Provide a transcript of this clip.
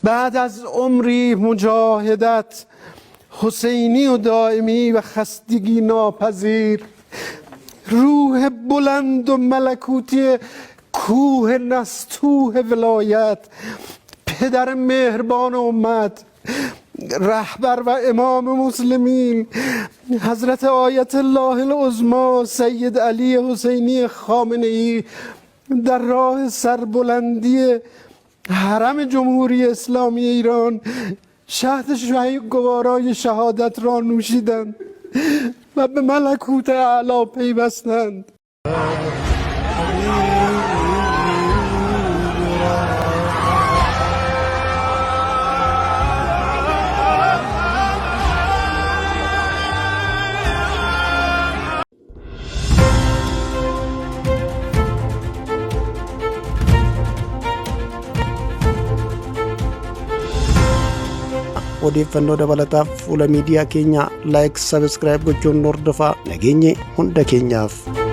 بعد از عمری مجاهدت حسینی و دائمی و خستگی ناپذیر، روح بلند و ملکوتی کوه نستوه ولایت، پدر مهربان امت، رهبر و امام مسلمین حضرت آیت الله العظمی سید علی حسینی خامنه‌ای در راه سربلندی حرم جمهوری اسلامی ایران شهد گوارای شهادت را نوشیدند و به ملکوت اعلی پیوستند. odeeffannoo dabalataaf fuula miidiyaa keenya laayik sabskiraayib gochuun hordofaa. Nageenyi hunda keenyaaf.